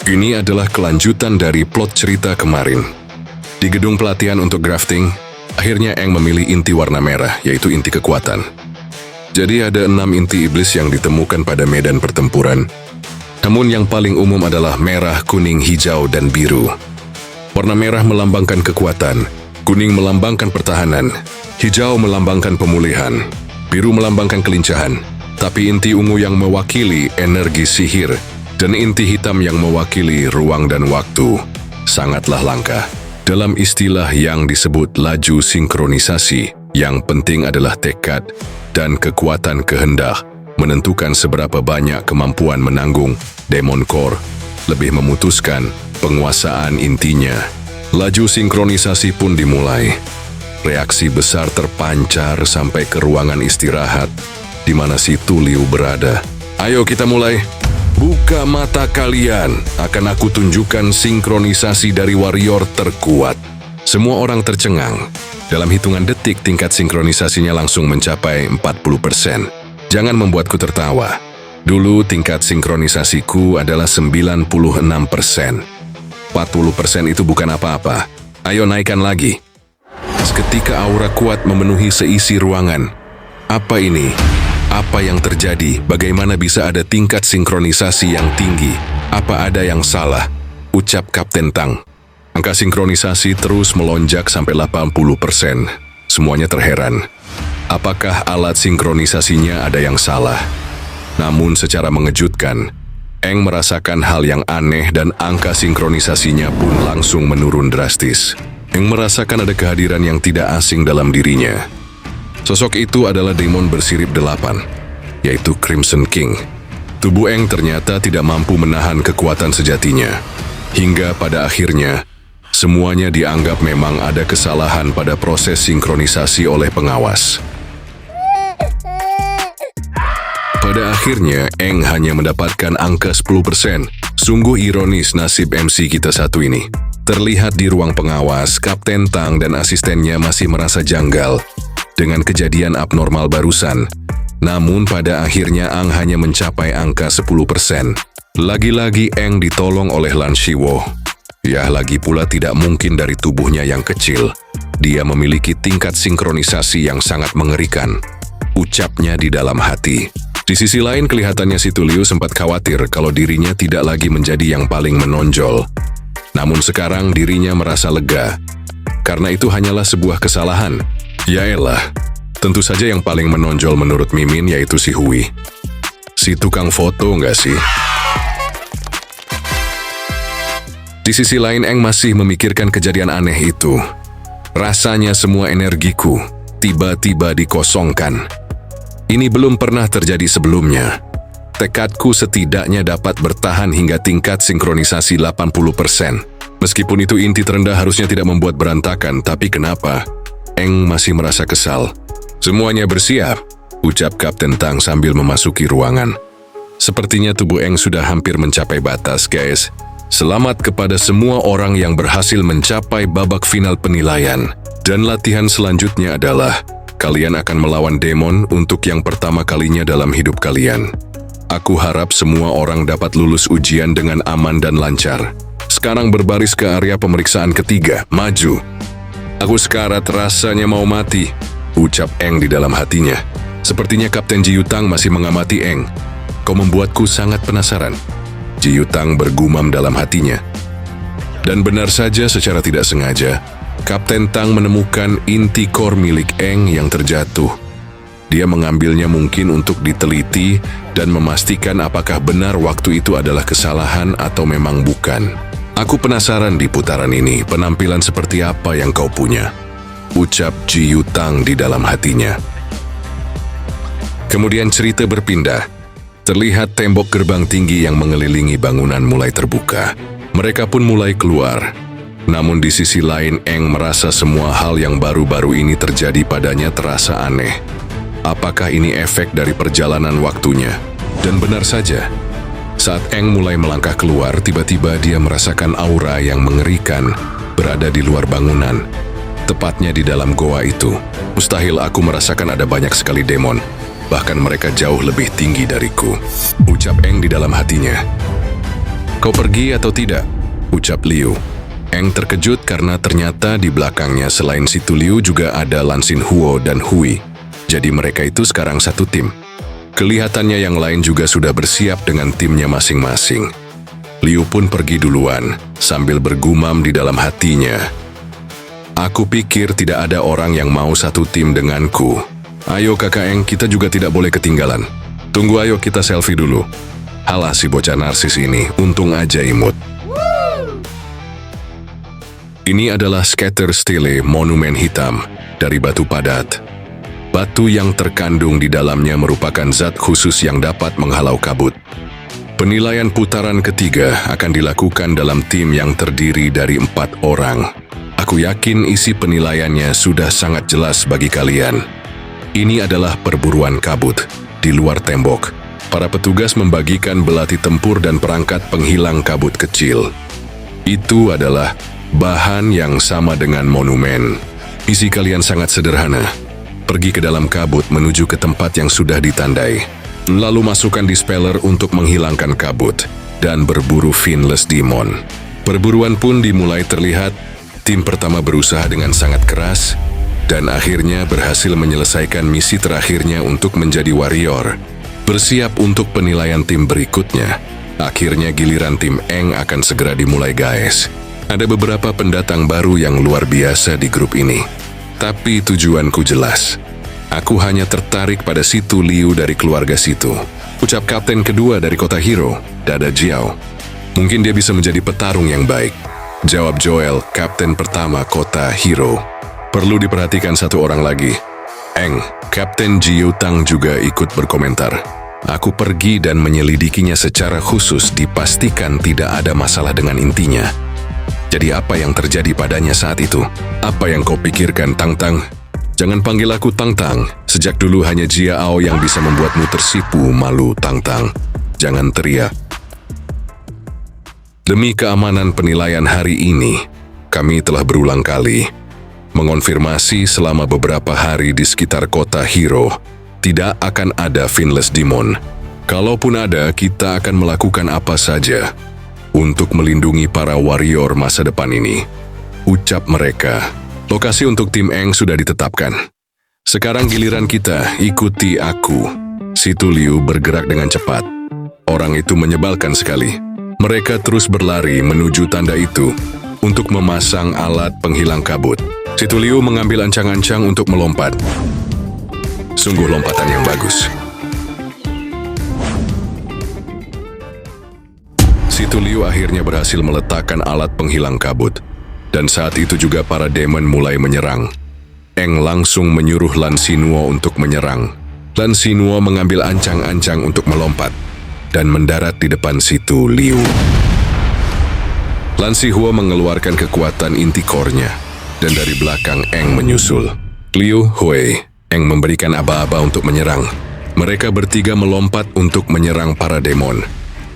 Ini adalah kelanjutan dari plot cerita kemarin. Di gedung pelatihan untuk grafting, akhirnya Eng memilih inti warna merah, yaitu inti kekuatan. Jadi ada 6 inti iblis yang ditemukan pada medan pertempuran. Namun yang paling umum adalah merah, kuning, hijau, dan biru. Warna merah melambangkan kekuatan, kuning melambangkan pertahanan, hijau melambangkan pemulihan, biru melambangkan kelincahan, tapi inti ungu yang mewakili energi sihir, dan inti hitam yang mewakili ruang dan waktu sangatlah langka. Dalam istilah yang disebut laju sinkronisasi, yang penting adalah tekad dan kekuatan kehendak menentukan seberapa banyak kemampuan menanggung Demon Core, lebih memutuskan penguasaan intinya. Laju sinkronisasi pun dimulai. Reaksi besar terpancar sampai ke ruangan istirahat, di mana si Tuliu berada. Ayo kita mulai. Buka mata kalian, akan aku tunjukkan sinkronisasi dari warrior terkuat. Semua orang tercengang. Dalam hitungan detik, tingkat sinkronisasinya langsung mencapai 40%. Jangan membuatku tertawa. Dulu tingkat sinkronisasiku adalah 96%. 40% itu bukan apa-apa. Ayo naikkan lagi. Seketika aura kuat memenuhi seisi ruangan. Apa ini? Apa yang terjadi? Bagaimana bisa ada tingkat sinkronisasi yang tinggi? Apa ada yang salah? Ucap Kapten Tang. Angka sinkronisasi terus melonjak sampai 80%. Semuanya terheran. Apakah alat sinkronisasinya ada yang salah? Namun secara mengejutkan, Eng merasakan hal yang aneh dan angka sinkronisasinya pun langsung menurun drastis. Eng merasakan ada kehadiran yang tidak asing dalam dirinya. Sosok itu adalah demon bersirip 8, yaitu Crimson King. Tubuh Eng ternyata tidak mampu menahan kekuatan sejatinya. Hingga pada akhirnya, semuanya dianggap memang ada kesalahan pada proses sinkronisasi oleh pengawas. Pada akhirnya, Eng hanya mendapatkan angka 10%. Sungguh ironis nasib MC kita satu ini. Terlihat di ruang pengawas, Kapten Tang dan asistennya masih merasa janggal dengan kejadian abnormal barusan. Namun pada akhirnya Ang hanya mencapai angka 10%. Lagi-lagi Eng ditolong oleh Lan Shiwo. Ya, lagi pula tidak mungkin dari tubuhnya yang kecil. Dia memiliki tingkat sinkronisasi yang sangat mengerikan. Ucapnya di dalam hati. Di sisi lain kelihatannya si Tuliu sempat khawatir kalau dirinya tidak lagi menjadi yang paling menonjol. Namun sekarang dirinya merasa lega. Karena itu hanyalah sebuah kesalahan. Yaelah, tentu saja yang paling menonjol menurut Mimin yaitu si Hui. Si tukang foto nggak sih? Di sisi lain Eng masih memikirkan kejadian aneh itu. Rasanya semua energiku tiba-tiba dikosongkan. Ini belum pernah terjadi sebelumnya. Tekadku setidaknya dapat bertahan hingga tingkat sinkronisasi 80%. Meskipun itu inti terendah harusnya tidak membuat berantakan, tapi kenapa? Eng masih merasa kesal. Semuanya bersiap, ucap Kapten Tang sambil memasuki ruangan. Sepertinya tubuh Eng sudah hampir mencapai batas, guys. Selamat kepada semua orang yang berhasil mencapai babak final penilaian. Dan latihan selanjutnya adalah, kalian akan melawan demon untuk yang pertama kalinya dalam hidup kalian. Aku harap semua orang dapat lulus ujian dengan aman dan lancar. Sekarang berbaris ke area pemeriksaan ketiga, maju. Aku sekarat rasanya mau mati, ucap Eng di dalam hatinya. Sepertinya Kapten Ji Yutang masih mengamati Eng. Kau membuatku sangat penasaran. Ji Yutang bergumam dalam hatinya. Dan benar saja secara tidak sengaja, Kapten Tang menemukan inti core milik Eng yang terjatuh. Dia mengambilnya mungkin untuk diteliti dan memastikan apakah benar waktu itu adalah kesalahan atau memang bukan. Aku penasaran di putaran ini, penampilan seperti apa yang kau punya, ucap Ji Yutang di dalam hatinya. Kemudian cerita berpindah. Terlihat tembok gerbang tinggi yang mengelilingi bangunan mulai terbuka. Mereka pun mulai keluar. Namun di sisi lain, Eng merasa semua hal yang baru-baru ini terjadi padanya terasa aneh. Apakah ini efek dari perjalanan waktunya? Dan benar saja, saat Eng mulai melangkah keluar, tiba-tiba dia merasakan aura yang mengerikan berada di luar bangunan, tepatnya di dalam goa itu. Mustahil aku merasakan ada banyak sekali demon, bahkan mereka jauh lebih tinggi dariku, ucap Eng di dalam hatinya. Kau pergi atau tidak? Ucap Liu. Eng terkejut karena ternyata di belakangnya selain situ Liu juga ada Lan Xinhuo dan Hui. Jadi mereka itu sekarang satu tim. Kelihatannya yang lain juga sudah bersiap dengan timnya masing-masing. Liu pun pergi duluan, sambil bergumam di dalam hatinya. Aku pikir tidak ada orang yang mau satu tim denganku. Ayo kakak Eng, kita juga tidak boleh ketinggalan. Tunggu, ayo kita selfie dulu. Halah si bocah narsis ini, untung aja imut. Ini adalah scatter stele monumen hitam dari batu padat. Batu yang terkandung di dalamnya merupakan zat khusus yang dapat menghalau kabut. Penilaian putaran ketiga akan dilakukan dalam tim yang terdiri dari 4 orang. Aku yakin isi penilaiannya sudah sangat jelas bagi kalian. Ini adalah perburuan kabut di luar tembok. Para petugas membagikan belati tempur dan perangkat penghilang kabut kecil. Itu adalah bahan yang sama dengan monumen. Isi kalian sangat sederhana. Pergi ke dalam kabut menuju ke tempat yang sudah ditandai. Lalu masukkan dispeller untuk menghilangkan kabut dan berburu Finless Demon. Perburuan pun dimulai terlihat. Tim pertama berusaha dengan sangat keras dan akhirnya berhasil menyelesaikan misi terakhirnya untuk menjadi warrior. Bersiap untuk penilaian tim berikutnya. Akhirnya giliran tim Eng akan segera dimulai guys. Ada beberapa pendatang baru yang luar biasa di grup ini. Tapi tujuanku jelas. Aku hanya tertarik pada situ Liu dari keluarga situ. Ucap kapten kedua dari kota Hero, Dada Jiao. Mungkin dia bisa menjadi petarung yang baik. Jawab Joel, kapten pertama kota Hero. Perlu diperhatikan satu orang lagi. Eng, Kapten Jiu Tang juga ikut berkomentar. Aku pergi dan menyelidikinya secara khusus, dipastikan tidak ada masalah dengan intinya. Jadi apa yang terjadi padanya saat itu? Apa yang kau pikirkan, Tang Tang? Jangan panggil aku Tang Tang. Sejak dulu hanya Jiao yang bisa membuatmu tersipu. Malu, Tang Tang. Jangan teriak. Demi keamanan penilaian hari ini, kami telah berulang kali mengonfirmasi selama beberapa hari di sekitar kota Hero, tidak akan ada Finless Demon. Kalaupun ada, kita akan melakukan apa saja untuk melindungi para warrior masa depan ini. Ucap mereka. Lokasi untuk tim Eng sudah ditetapkan. Sekarang giliran kita, ikuti aku. Situ Liu bergerak dengan cepat. Orang itu menyebalkan sekali. Mereka terus berlari menuju tanda itu untuk memasang alat penghilang kabut. Situ Liu mengambil ancang-ancang untuk melompat. Sungguh lompatan yang bagus. Situ Liu akhirnya berhasil meletakkan alat penghilang kabut. Dan saat itu juga para demon mulai menyerang. Eng langsung menyuruh Lan Xinhuo untuk menyerang. Lan Xinhuo mengambil ancang-ancang untuk melompat dan mendarat di depan Situ Liu. Lan Xinhuo mengeluarkan kekuatan inti core-nya. Dan dari belakang Eng menyusul. Liu, Hui, Eng memberikan aba-aba untuk menyerang. Mereka bertiga melompat untuk menyerang para demon.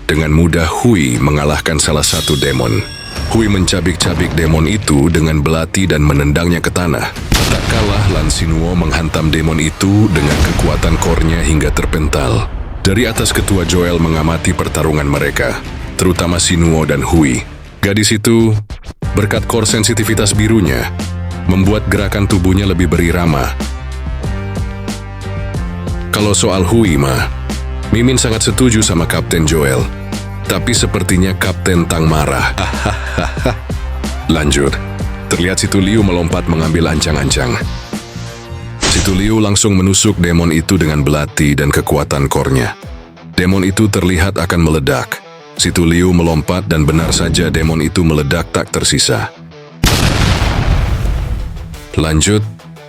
Dengan mudah Hui mengalahkan salah satu demon. Hui mencabik-cabik demon itu dengan belati dan menendangnya ke tanah. Tak kalah, Lan Xinhuo menghantam demon itu dengan kekuatan core-nya hingga terpental. Dari atas ketua Joel mengamati pertarungan mereka, terutama Xinhuo dan Hui. Gadis itu, berkat core sensitivitas birunya, membuat gerakan tubuhnya lebih berirama. Kalau soal Hui mah, Mimin sangat setuju sama Kapten Joel. Tapi sepertinya Kapten Tang marah. Lanjut, terlihat Situ Liu melompat mengambil ancang-ancang. Situ Liu langsung menusuk demon itu dengan belati dan kekuatan core-nya. Demon itu terlihat akan meledak. Situ Liu melompat dan benar saja demon itu meledak tak tersisa. Lanjut,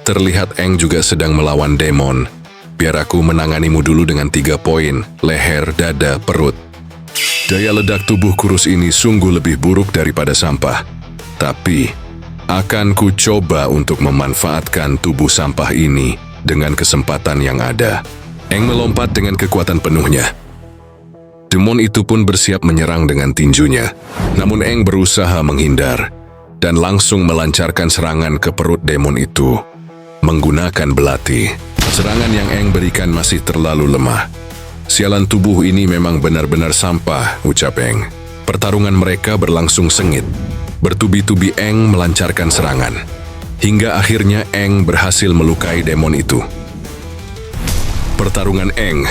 terlihat Eng juga sedang melawan demon. Biar aku menanganimu dulu dengan 3 poin, leher, dada, perut. Daya ledak tubuh kurus ini sungguh lebih buruk daripada sampah. Tapi, akan ku coba untuk memanfaatkan tubuh sampah ini dengan kesempatan yang ada. Eng melompat dengan kekuatan penuhnya. Demon itu pun bersiap menyerang dengan tinjunya. Namun Eng berusaha menghindar dan langsung melancarkan serangan ke perut demon itu menggunakan belati. Serangan yang Eng berikan masih terlalu lemah. Sialan tubuh ini memang benar-benar sampah, ucap Eng. Pertarungan mereka berlangsung sengit. Bertubi-tubi Eng melancarkan serangan. Hingga akhirnya Eng berhasil melukai demon itu. Pertarungan Eng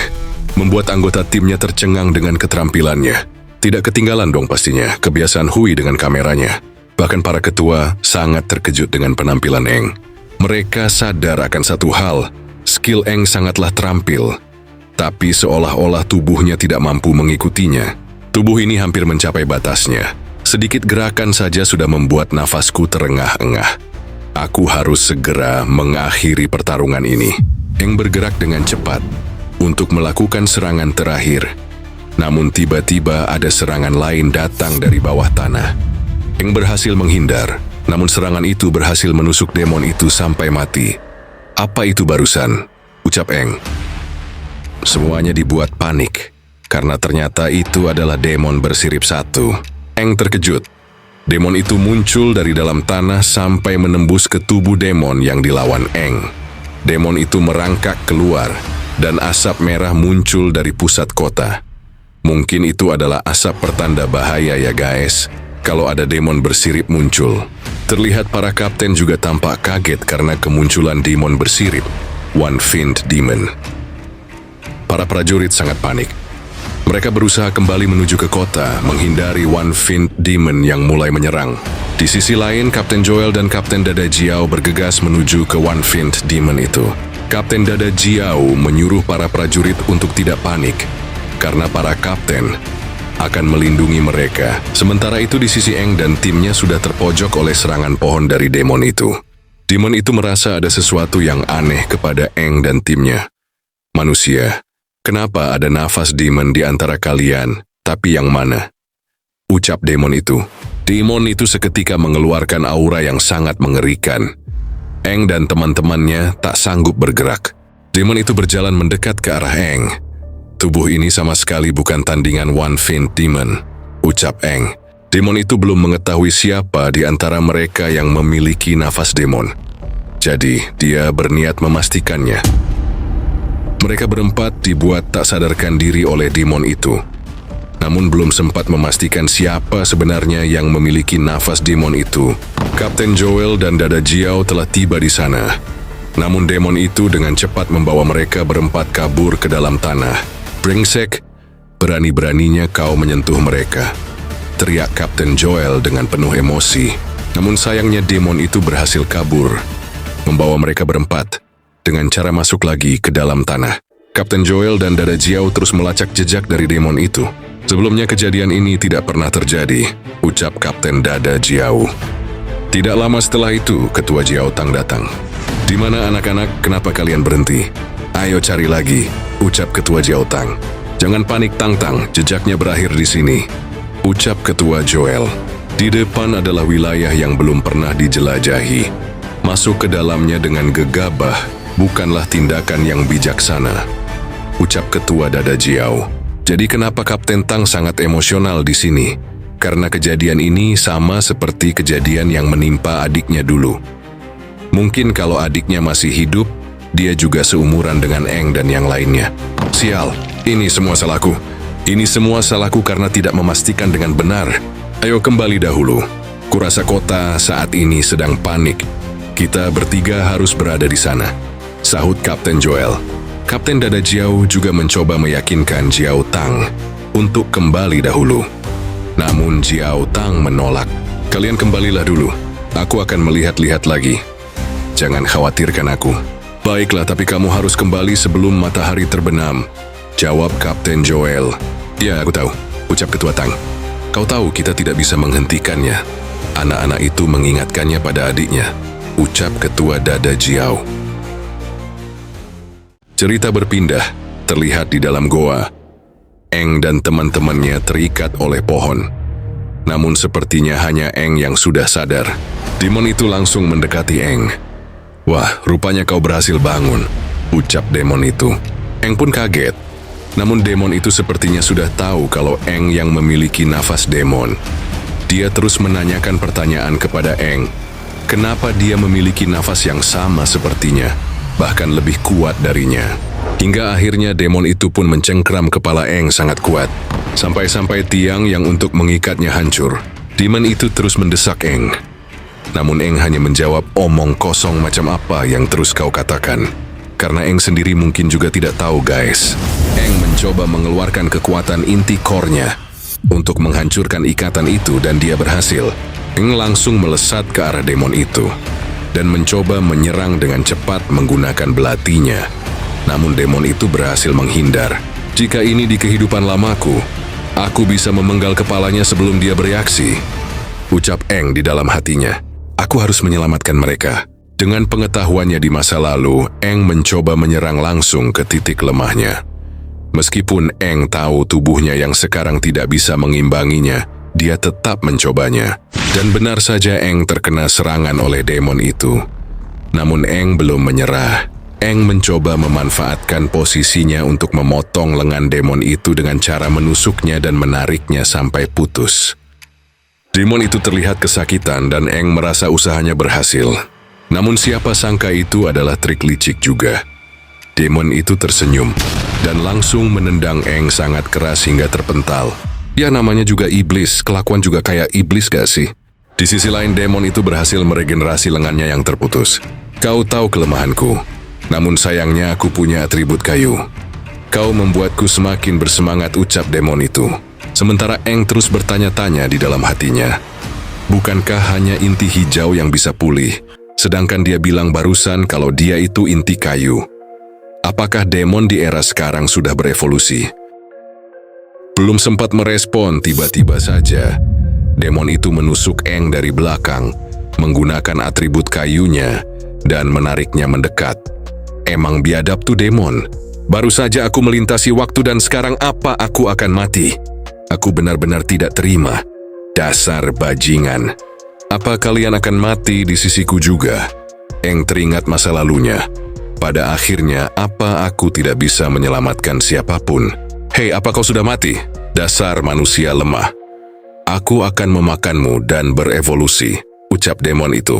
membuat anggota timnya tercengang dengan keterampilannya. Tidak ketinggalan dong pastinya kebiasaan Hui dengan kameranya. Bahkan para ketua sangat terkejut dengan penampilan Eng. Mereka sadar akan satu hal, skill Eng sangatlah terampil. Tapi seolah-olah tubuhnya tidak mampu mengikutinya. Tubuh ini hampir mencapai batasnya. Sedikit gerakan saja sudah membuat nafasku terengah-engah. Aku harus segera mengakhiri pertarungan ini. Eng bergerak dengan cepat untuk melakukan serangan terakhir. Namun tiba-tiba ada serangan lain datang dari bawah tanah. Eng berhasil menghindar, namun serangan itu berhasil menusuk demon itu sampai mati. Apa itu barusan? Ucap Eng. Semuanya dibuat panik, karena ternyata itu adalah demon bersirip satu. Eng terkejut. Demon itu muncul dari dalam tanah sampai menembus ke tubuh demon yang dilawan Eng. Demon itu merangkak keluar, dan asap merah muncul dari pusat kota. Mungkin itu adalah asap pertanda bahaya ya guys. Kalau ada demon bersirip muncul. Terlihat para kapten juga tampak kaget karena kemunculan demon bersirip, One-Finned Demon. Para prajurit sangat panik. Mereka berusaha kembali menuju ke kota, menghindari One-Finned Demon yang mulai menyerang. Di sisi lain, Kapten Joel dan Kapten Dada Jiao bergegas menuju ke One-Finned Demon itu. Kapten Dada Jiao menyuruh para prajurit untuk tidak panik, karena para kapten akan melindungi mereka. Sementara itu di sisi Eng dan timnya sudah terpojok oleh serangan pohon dari demon itu. Demon itu merasa ada sesuatu yang aneh kepada Eng dan timnya. Manusia, kenapa ada nafas demon di antara kalian, tapi yang mana? Ucap demon itu. Demon itu seketika mengeluarkan aura yang sangat mengerikan. Eng dan teman-temannya tak sanggup bergerak. Demon itu berjalan mendekat ke arah Eng. Tubuh ini sama sekali bukan tandingan One-Finned Demon, ucap Eng. Demon itu belum mengetahui siapa di antara mereka yang memiliki nafas demon. Jadi, dia berniat memastikannya. Mereka berempat dibuat tak sadarkan diri oleh demon itu. Namun belum sempat memastikan siapa sebenarnya yang memiliki nafas demon itu. Kapten Joel dan Dada Jiao telah tiba di sana. Namun demon itu dengan cepat membawa mereka berempat kabur ke dalam tanah. Brengsek, berani-beraninya kau menyentuh mereka, teriak Kapten Joel dengan penuh emosi. Namun sayangnya demon itu berhasil kabur, membawa mereka berempat dengan cara masuk lagi ke dalam tanah. Kapten Joel dan Dada Jiao terus melacak jejak dari demon itu. Sebelumnya kejadian ini tidak pernah terjadi, ucap Kapten Dada Jiao. Tidak lama setelah itu, Ketua Jiao Tang datang. Di mana anak-anak, kenapa kalian berhenti? Ayo cari lagi, ucap Ketua Jiao Tang. Jangan panik Tang-Tang, jejaknya berakhir di sini, ucap Ketua Joel. Di depan adalah wilayah yang belum pernah dijelajahi. Masuk ke dalamnya dengan gegabah bukanlah tindakan yang bijaksana, ucap Ketua Dada Jiao. Jadi kenapa Kapten Tang sangat emosional di sini? Karena kejadian ini sama seperti kejadian yang menimpa adiknya dulu. Mungkin kalau adiknya masih hidup, dia juga seumuran dengan Eng dan yang lainnya. Sial, ini semua salahku. Ini semua salahku karena tidak memastikan dengan benar. Ayo kembali dahulu. Kurasa kota saat ini sedang panik. Kita bertiga harus berada di sana, sahut Kapten Joel. Kapten Dada Jiao juga mencoba meyakinkan Jiao Tang untuk kembali dahulu. Namun Jiao Tang menolak. Kalian kembalilah dulu. Aku akan melihat-lihat lagi. Jangan khawatirkan aku. Baiklah, tapi kamu harus kembali sebelum matahari terbenam, jawab Kapten Joel. Ya, aku tahu, ucap Ketua Tang. Kau tahu kita tidak bisa menghentikannya. Anak-anak itu mengingatkannya pada adiknya, ucap Ketua Dada Jiao. Cerita berpindah, terlihat di dalam goa. Eng dan teman-temannya terikat oleh pohon. Namun sepertinya hanya Eng yang sudah sadar. Demon itu langsung mendekati Eng. Wah, rupanya kau berhasil bangun, ucap demon itu. Eng pun kaget. Namun demon itu sepertinya sudah tahu kalau Eng yang memiliki nafas demon. Dia terus menanyakan pertanyaan kepada Eng. Kenapa dia memiliki nafas yang sama sepertinya, bahkan lebih kuat darinya? Hingga akhirnya demon itu pun mencengkram kepala Eng sangat kuat. Sampai-sampai tiang yang untuk mengikatnya hancur. Demon itu terus mendesak Eng. Namun Eng hanya menjawab, omong kosong macam apa yang terus kau katakan. Karena Eng sendiri mungkin juga tidak tahu guys. Eng mencoba mengeluarkan kekuatan inti core-nya untuk menghancurkan ikatan itu dan dia berhasil. Eng langsung melesat ke arah demon itu dan mencoba menyerang dengan cepat menggunakan belatinya. Namun demon itu berhasil menghindar. Jika ini di kehidupan lamaku, aku bisa memenggal kepalanya sebelum dia bereaksi. Ucap Eng di dalam hatinya. Aku harus menyelamatkan mereka. Dengan pengetahuannya di masa lalu, Eng mencoba menyerang langsung ke titik lemahnya. Meskipun Eng tahu tubuhnya yang sekarang tidak bisa mengimbanginya, dia tetap mencobanya. Dan benar saja Eng terkena serangan oleh demon itu. Namun Eng belum menyerah. Eng mencoba memanfaatkan posisinya untuk memotong lengan demon itu dengan cara menusuknya dan menariknya sampai putus. Demon itu terlihat kesakitan dan Eng merasa usahanya berhasil. Namun siapa sangka itu adalah trik licik juga. Demon itu tersenyum dan langsung menendang Eng sangat keras hingga terpental. Ya namanya juga iblis, kelakuan juga kayak iblis gak sih? Di sisi lain demon itu berhasil meregenerasi lengannya yang terputus. Kau tahu kelemahanku. Namun sayangnya aku punya atribut kayu. Kau membuatku semakin bersemangat, ucap demon itu. Sementara Eng terus bertanya-tanya di dalam hatinya. Bukankah hanya inti hijau yang bisa pulih? Sedangkan dia bilang barusan kalau dia itu inti kayu. Apakah demon di era sekarang sudah berevolusi? Belum sempat merespon, tiba-tiba saja demon itu menusuk Eng dari belakang, menggunakan atribut kayunya dan menariknya mendekat. Emang biadab tuh demon. Baru saja aku melintasi waktu dan sekarang apa aku akan mati? Aku benar-benar tidak terima. Dasar bajingan. Apa kalian akan mati di sisiku juga? Eng teringat masa lalunya. Pada akhirnya, apa aku tidak bisa menyelamatkan siapapun? Hei, apa kau sudah mati? Dasar manusia lemah. Aku akan memakanmu dan berevolusi, ucap demon itu.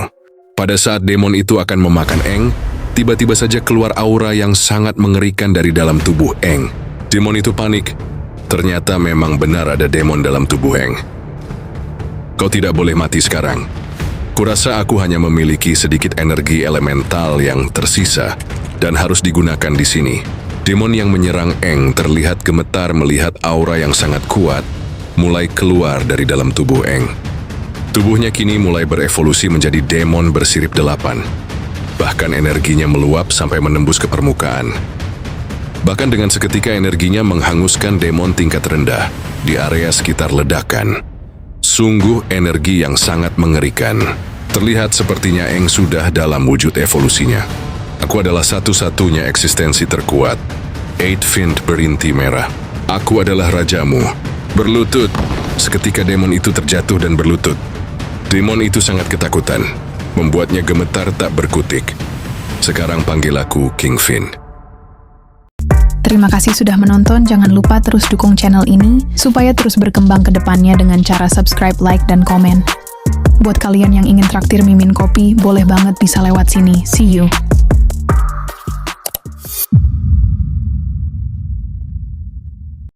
Pada saat demon itu akan memakan Eng, tiba-tiba saja keluar aura yang sangat mengerikan dari dalam tubuh Eng. Demon itu panik. Ternyata memang benar ada demon dalam tubuh Eng. Kau tidak boleh mati sekarang. Kurasa aku hanya memiliki sedikit energi elemental yang tersisa dan harus digunakan di sini. Demon yang menyerang Eng terlihat gemetar melihat aura yang sangat kuat mulai keluar dari dalam tubuh Eng. Tubuhnya kini mulai berevolusi menjadi demon bersirip 8. Bahkan energinya meluap sampai menembus ke permukaan. Bahkan dengan seketika energinya menghanguskan demon tingkat rendah di area sekitar ledakan. Sungguh energi yang sangat mengerikan. Terlihat sepertinya Eng sudah dalam wujud evolusinya. Aku adalah satu-satunya eksistensi terkuat. Eight Fiend berinti merah. Aku adalah rajamu. Berlutut. Seketika demon itu terjatuh dan berlutut. Demon itu sangat ketakutan. Membuatnya gemetar tak berkutik. Sekarang panggil aku King Fin. Terima kasih sudah menonton, jangan lupa terus dukung channel ini supaya terus berkembang ke depannya dengan cara subscribe, like, dan komen. Buat kalian yang ingin traktir Mimin Kopi, boleh banget bisa lewat sini. See you!